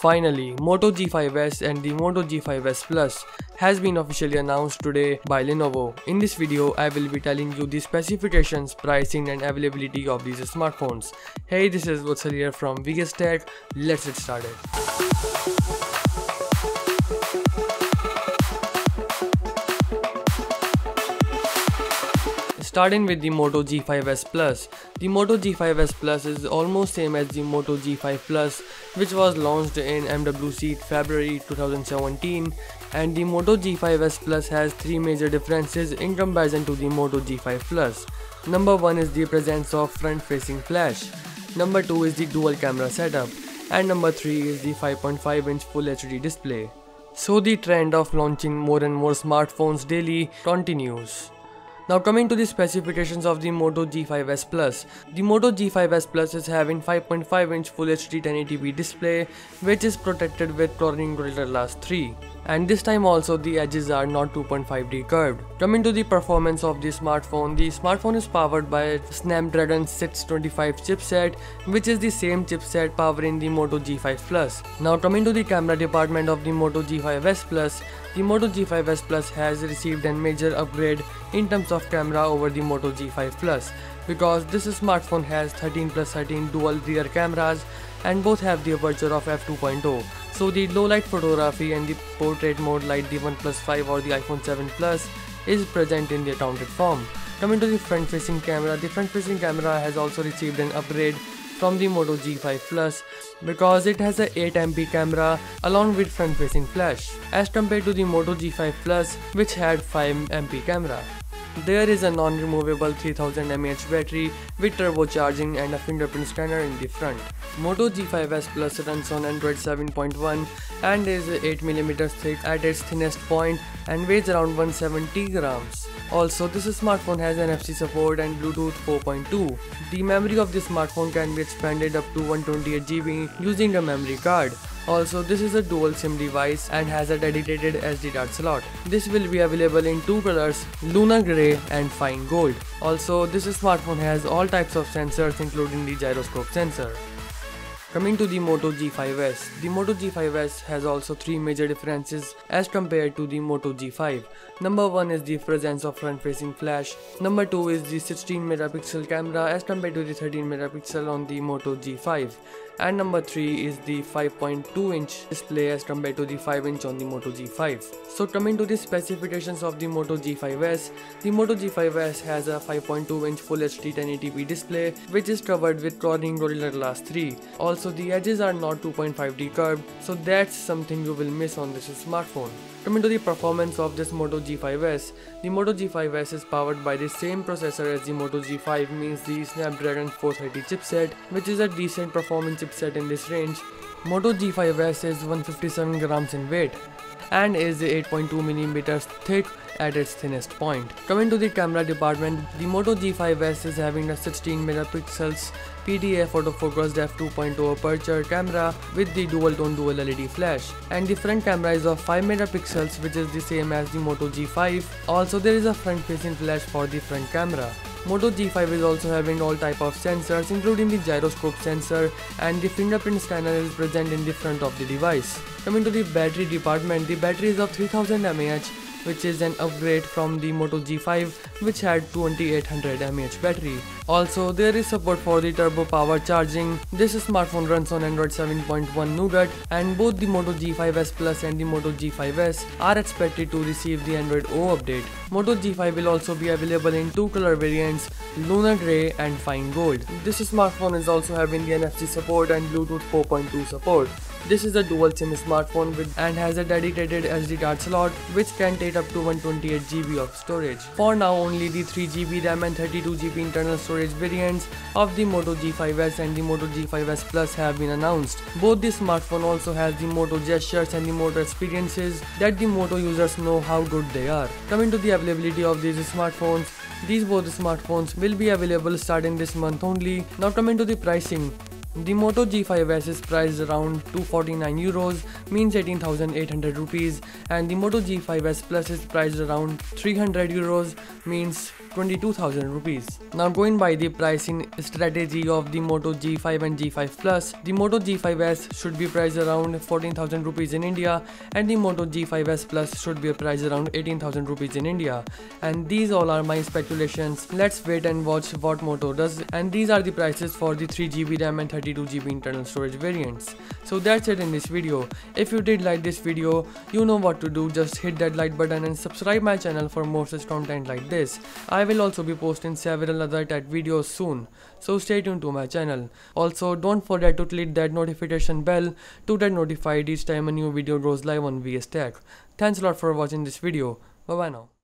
Finally, Moto G5S and the Moto G5S Plus has been officially announced today by Lenovo. In this video, I will be telling you the specifications, pricing and availability of these smartphones. Hey, this is Vatsal here from VS Tech. Let's get started. Starting with the Moto G5S Plus. The Moto G5S Plus is almost same as the Moto G5 Plus, which was launched in MWC February 2017, and the Moto G5S Plus has three major differences in comparison to the Moto G5 Plus. Number 1 is the presence of front-facing flash. Number 2 is the dual camera setup, and number 3 is the 5.5-inch Full HD display. So the trend of launching more and more smartphones daily continues. Now coming to the specifications of the Moto G5S Plus. The Moto G5S Plus is having 5.5-inch Full HD 1080p display, which is protected with Corning Gorilla Glass 3. And this time also the edges are not 2.5D curved. Coming to the performance of the smartphone is powered by Snapdragon 625 chipset, which is the same chipset powering the Moto G5 Plus. Now coming to the camera department of the Moto G5S Plus, the Moto G5S Plus has received a major upgrade in terms of camera over the Moto G5 Plus, because this smartphone has 13+13 dual rear cameras and both have the aperture of f2.0. So the low light photography and the portrait mode like the OnePlus 5 or the iPhone 7 Plus is present in the accounted form. Coming to the front facing camera, the front facing camera has also received an upgrade from the Moto G5 Plus because it has a 8MP camera along with front facing flash as compared to the Moto G5 Plus, which had 5MP camera. There is a non-removable 3000 mAh battery with turbocharging and a fingerprint scanner in the front. Moto G5S Plus runs on Android 7.1 and is 8mm thick at its thinnest point and weighs around 170 grams. Also, this smartphone has NFC support and Bluetooth 4.2. The memory of this smartphone can be expanded up to 128GB using a memory card. Also, this is a dual SIM device and has a dedicated SD card slot. This will be available in two colors, Lunar Grey and Fine Gold. Also, this smartphone has all types of sensors including the gyroscope sensor. Coming to the Moto G5S, the Moto G5S has also three major differences as compared to the Moto G5. Number 1 is the presence of front-facing flash. Number 2 is the 16MP camera as compared to the 13MP on the Moto G5. And number 3 is the 5.2-inch display as compared to the 5-inch on the Moto G5. So coming to the specifications of the Moto G5S, the Moto G5S has a 5.2-inch Full HD 1080p display, which is covered with Corning Gorilla Glass 3. Also, the edges are not 2.5D curved, so that's something you will miss on this smartphone. Coming to the performance of this Moto G5S, the Moto G5S is powered by the same processor as the Moto G5, means the Snapdragon 430 chipset, which is a decent performance chipset in this range. Moto G5S is 157 grams in weight and is 8.2mm thick at its thinnest point. Coming to the camera department, the Moto G5S is having a 16MP PDA photofocused f2.0 aperture camera with the dual tone dual LED flash, and the front camera is of 5MP, which is the same as the Moto G5. Also, there is a front facing flash for the front camera. Moto G5 is also having all type of sensors including the gyroscope sensor, and the fingerprint scanner is present in the front of the device. Coming to the battery department, the battery is of 3000 mAh, which is an upgrade from the Moto G5, which had 2800 mAh battery. Also, there is support for the turbo power charging. This smartphone runs on Android 7.1 Nougat, and both the Moto G5S Plus and the Moto G5S are expected to receive the Android O update. Moto G5 will also be available in two color variants, Lunar Grey and Fine Gold. This smartphone is also having the NFC support and Bluetooth 4.2 support. This is a dual SIM smartphone and has a dedicated SD card slot, which can take up to 128GB of storage. For now, only the 3GB RAM and 32GB internal storage variants of the Moto G5S and the Moto G5S Plus have been announced. Both the smartphone also has the Moto gestures and the Moto experiences that the Moto users know how good they are. Coming to the availability of these smartphones, these both smartphones will be available starting this month only. Now coming to the pricing. The Moto G5S is priced around €249, means 18,800 rupees, and the Moto G5S Plus is priced around €300, means 22,000 rupees. Now going by the pricing strategy of the Moto G5 and G5 Plus, the Moto G5S should be priced around 14,000 rupees in India and the Moto G5S Plus should be priced around 18,000 rupees in India. And these all are my speculations. Let's wait and watch what Moto does. And these are the prices for the 3GB RAM and 32GB internal storage variants. So that's it in this video. If you did like this video, you know what to do. Just hit that like button and subscribe my channel for more such content like this. I will also be posting several other tech videos soon, so stay tuned to my channel. Also don't forget to click that notification bell to get notified each time a new video goes live on VS Tech. Thanks a lot for watching this video. Bye bye now.